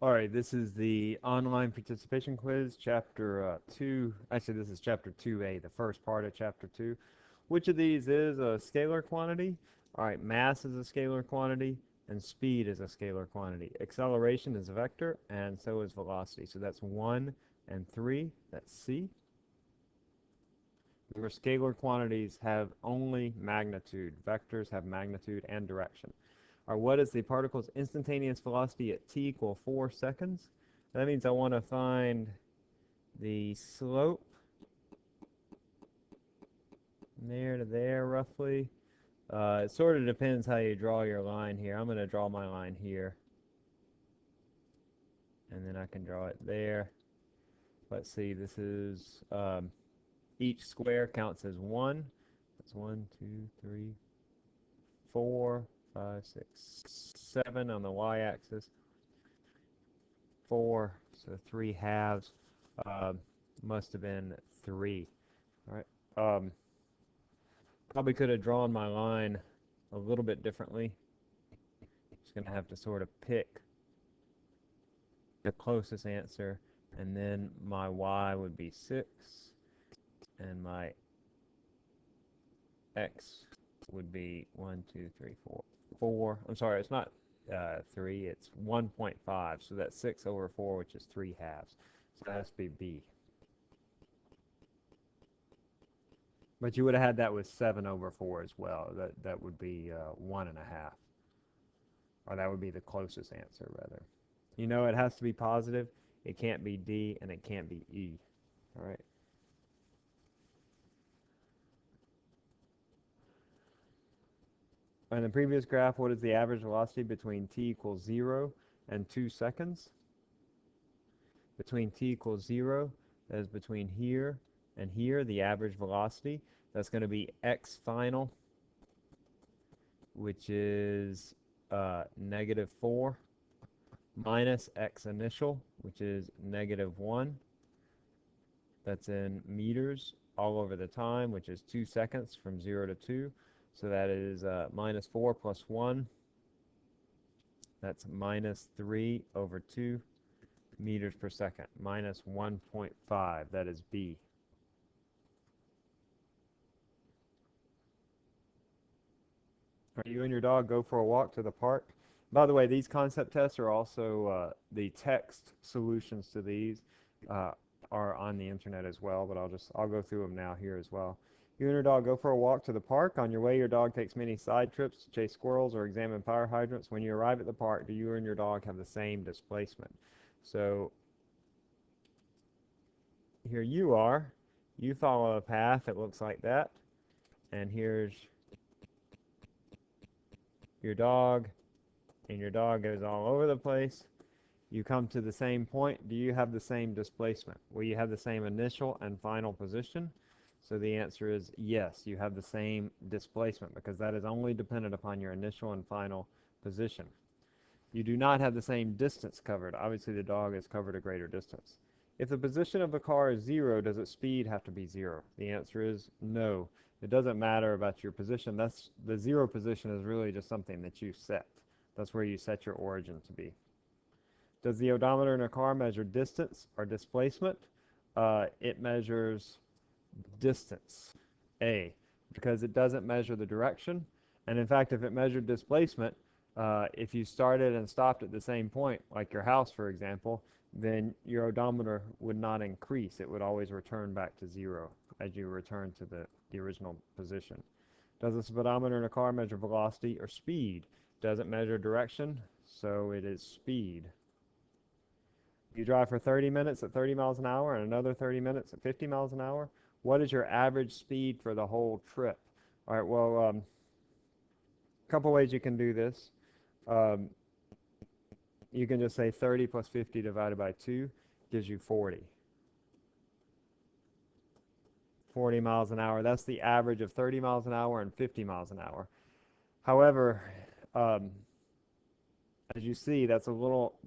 All right, this is the online participation quiz, chapter 2. Actually, this is chapter 2A, the first part of chapter 2. Which of these is a scalar quantity? All right, mass is a scalar quantity, and speed is a scalar quantity. Acceleration is a vector, and so is velocity. So that's 1 and 3. That's C. Remember, scalar quantities have only magnitude. Vectors have magnitude and direction. Or what is the particle's instantaneous velocity at t equal 4 seconds? That means I want to find the slope from there to there roughly. It sort of depends how you draw your line here. I'm going to draw my line here, and then I can draw it there. Let's see, this is each square counts as 1. That's 1, 2, 3, 4, 5, 6, 7 on the y-axis. 4, so 3 halves. Uh, must have been 3. All right. Probably could have drawn my line a little bit differently. Just going to have to sort of pick the closest answer, and then my y would be 6, and my x would be 1, 2, 3, 4. 4. I'm sorry, it's not 3, it's 1.5, so that's 6 over 4, which is 3 halves. So that has to be B. But you would have had that with 7 over 4 as well. That would be 1.5. Or that would be the closest answer, rather. You know, it has to be positive. It can't be D, and it can't be E. All right. In the previous graph, what is the average velocity between t equals 0 and 2 seconds? Between t equals 0, that is between here and here, the average velocity. That's going to be x final, which is -4, minus x initial, which is -1. That's in meters all over the time, which is 2 seconds from 0 to 2. So that is -4 plus 1. That's -3 over 2 meters per second, minus 1.5. That is B. You and your dog go for a walk to the park. By the way, these concept tests are also the text solutions to these uh, are on the internet as well, but I'll go through them now here as well. You and your dog go for a walk to the park. On your way, your dog takes many side trips to chase squirrels or examine fire hydrants. When you arrive at the park, do you and your dog have the same displacement? So here you are. You follow a path that looks like that, and here's your dog, and your dog goes all over the place. You come to the same point. Do you have the same displacement? Will you have the same initial and final position? So the answer is yes, you have the same displacement because that is only dependent upon your initial and final position. You do not have the same distance covered. Obviously, the dog has covered a greater distance. If the position of the car is 0, does its speed have to be 0? The answer is no. It doesn't matter about your position. That's the 0 position is really just something that you set. That's where you set your origin to be. Does the odometer in a car measure distance or displacement? It measures distance, A, because it doesn't measure the direction. And in fact, if it measured displacement, if you started and stopped at the same point, like your house, for example, then your odometer would not increase. It would always return back to 0 as you return to the original position. Does the speedometer in a car measure velocity or speed? Does it measure direction? So it is speed. You drive for 30 minutes at 30 miles an hour and another 30 minutes at 50 miles an hour. What is your average speed for the whole trip? All right, well, a couple ways you can do this. Um, you can just say 30 plus 50 divided by 2 gives you 40. 40 miles an hour. That's the average of 30 miles an hour and 50 miles an hour. However, um, as you see, it's a little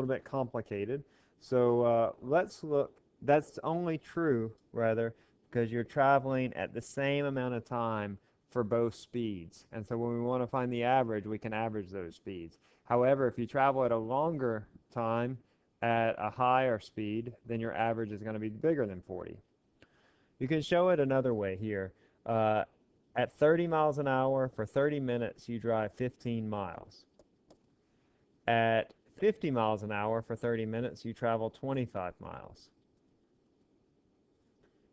bit complicated. So let's look. That's only true, rather, because you're traveling at the same amount of time for both speeds. And so when we want to find the average, we can average those speeds. However, if you travel at a longer time at a higher speed, then your average is going to be bigger than 40. You can show it another way here. Uh, at 30 miles an hour for 30 minutes, you drive 15 miles. At 50 miles an hour for 30 minutes, you travel 25 miles.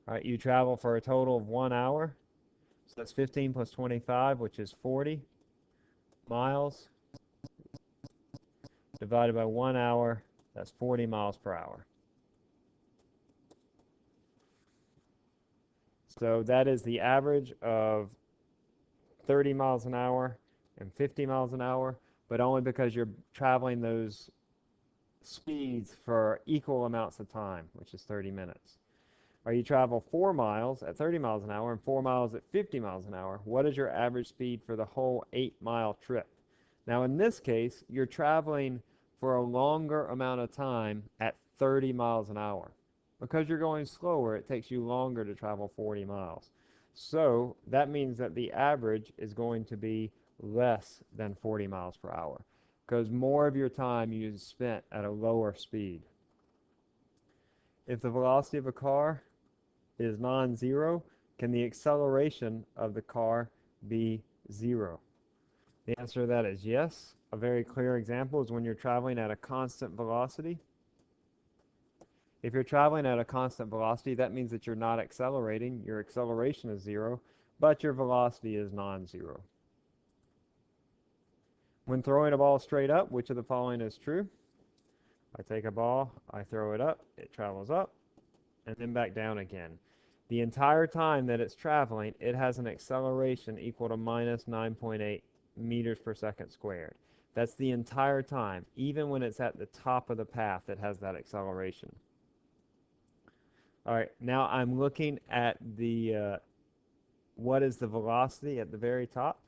All right, you travel for a total of 1 hour. So that's 15 plus 25, which is 40 miles divided by 1 hour. That's 40 miles per hour. So that is the average of 30 miles an hour and 50 miles an hour, but only because you're traveling those speeds for equal amounts of time, which is 30 minutes. Or you travel 4 miles at 30 miles an hour and 4 miles at 50 miles an hour. What is your average speed for the whole 8-mile trip? Now, in this case, you're traveling for a longer amount of time at 30 miles an hour. Because you're going slower, it takes you longer to travel 40 miles. So that means that the average is going to be less than 40 miles per hour because more of your time you spent at a lower speed. If the velocity of a car is non-zero, can the acceleration of the car be zero? The answer to that is yes. A very clear example is when you're traveling at a constant velocity. If you're traveling at a constant velocity, that means that you're not accelerating. Your acceleration is zero, but your velocity is non-zero. When throwing a ball straight up, which of the following is true? I take a ball, I throw it up, it travels up, and then back down again. The entire time that it's traveling, it has an acceleration equal to minus 9.8 meters per second squared. That's the entire time. Even when it's at the top of the path, it has that acceleration. All right, now I'm looking at the what is the velocity at the very top?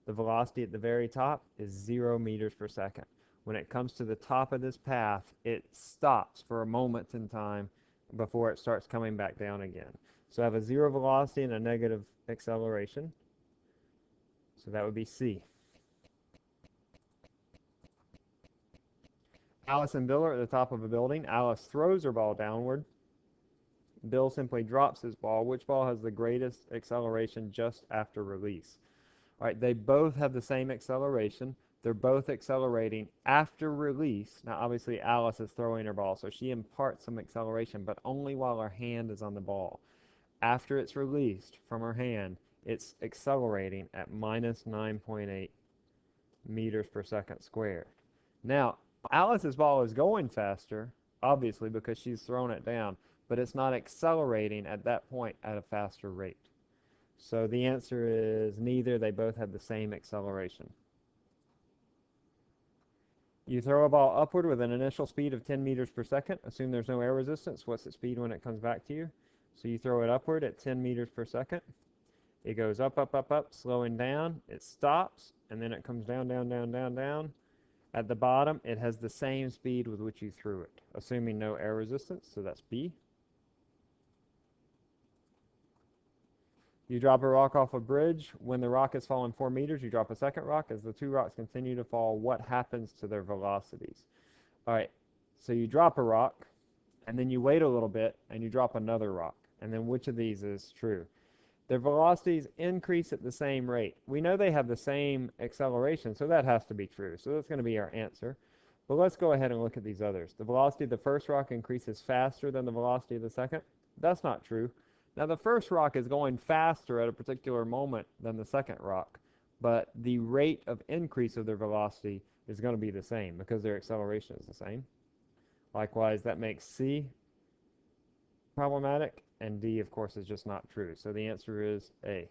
The velocity at the very top is 0 meters per second. When it comes to the top of this path, it stops for a moment in time before it starts coming back down again. So I have a 0 velocity and a negative acceleration. So that would be C. Alice and Bill are at the top of a building. Alice throws her ball downward. Bill simply drops his ball. Which ball has the greatest acceleration just after release? All right, they both have the same acceleration. They're both accelerating after release. Now, obviously, Alice is throwing her ball, so she imparts some acceleration, but only while her hand is on the ball. After it's released from her hand, it's accelerating at minus 9.8 meters per second squared. Now, Alice's ball is going faster, obviously, because she's thrown it down, but it's not accelerating at that point at a faster rate. So the answer is neither. They both have the same acceleration. You throw a ball upward with an initial speed of 10 meters per second. Assume there's no air resistance. What's the speed when it comes back to you? So you throw it upward at 10 meters per second. It goes up, up, up, up, slowing down. It stops, and then it comes down, down, down, down, down. At the bottom, it has the same speed with which you threw it, assuming no air resistance, so that's B. You drop a rock off a bridge. When the rock has fallen 4 meters, you drop a second rock. As the two rocks continue to fall, what happens to their velocities? All right, so you drop a rock, and then you wait a little bit, and you drop another rock. And then which of these is true? Their velocities increase at the same rate. We know they have the same acceleration, so that has to be true. So that's going to be our answer. But let's go ahead and look at these others. The velocity of the first rock increases faster than the velocity of the second. That's not true. Now, the first rock is going faster at a particular moment than the second rock, but the rate of increase of their velocity is going to be the same because their acceleration is the same. Likewise, that makes C problematic, and D, of course, is just not true. So the answer is A.